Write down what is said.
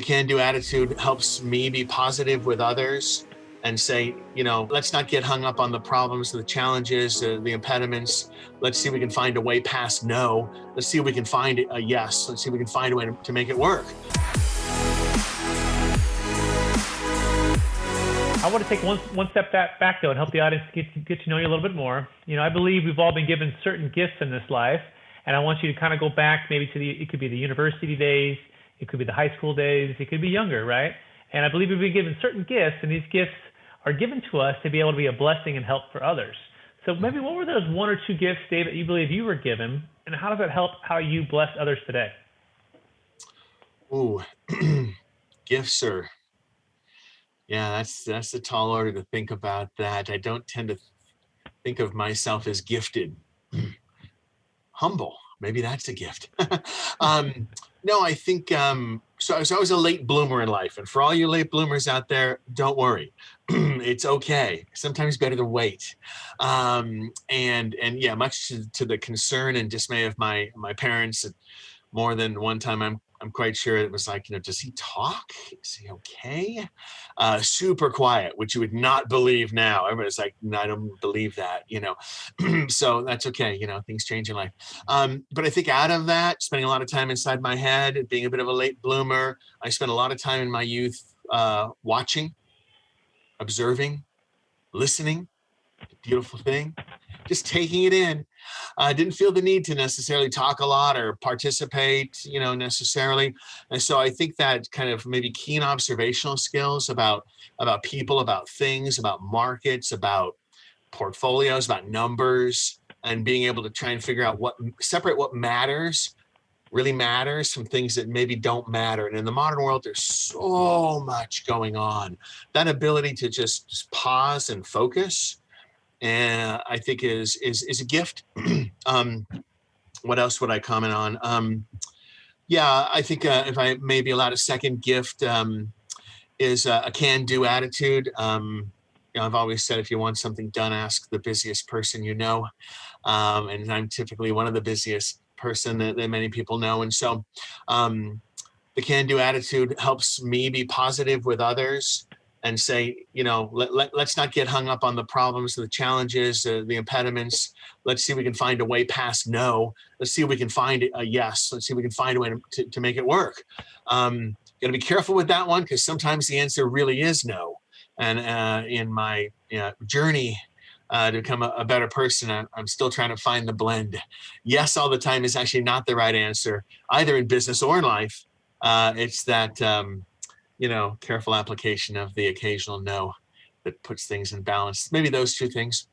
can-do attitude helps me be positive with others and say, let's not get hung up on the problems, the challenges, the impediments. Let's see if we can find a way past no. Let's see if we can find a yes. Let's see if we can find a way to make it work. I want to take one step back though and help the audience get to know you a little bit more. I believe we've all been given certain gifts in this life, and I want you to kind of go back maybe to it could be the university days, it could be the high school days, it could be younger, right? And I believe we've been given certain gifts, and these gifts are given to us to be able to be a blessing and help for others. So maybe what were those one or two gifts, Dave, that you believe you were given, and how does that help how you bless others today? Ooh, gifts are, yeah, that's a tall order to think about that. I don't tend to think of myself as gifted. Humble, maybe that's a gift. No, I think, so I was a late bloomer in life. And for all you late bloomers out there, don't worry. It's okay. Sometimes better to wait. And yeah, much to the concern and dismay of my parents, more than one time, I'm quite sure it was like, does he talk? Is he okay? Super quiet, which you would not believe now. Everybody's like, no, I don't believe that, So that's okay. Things change in life. But I think out of that, spending a lot of time inside my head, being a bit of a late bloomer, I spent a lot of time in my youth watching, observing, listening, beautiful thing, just taking it in. I didn't feel the need to necessarily talk a lot or participate, necessarily. And so I think that kind of maybe keen observational skills about people, about things, about markets, about portfolios, about numbers, and being able to try and figure out separate what really matters from things that maybe don't matter. And in the modern world, there's so much going on. That ability to just pause and focus, and I think is a gift. What else would I comment on? Yeah, I think if I may be allowed a second gift, is a can-do attitude. I've always said, if you want something done, ask the busiest person you know. And I'm typically one of the busiest person that many people know. And so the can-do attitude helps me be positive with others and say, let's not get hung up on the problems, the challenges, the impediments. Let's see if we can find a way past no. Let's see if we can find a yes. Let's see if we can find a way to make it work. Got to be careful with that one, because sometimes the answer really is no. And in my journey to become a better person, I'm still trying to find the blend. Yes all the time is actually not the right answer, either in business or in life. It's that careful application of the occasional no that puts things in balance. Maybe those two things.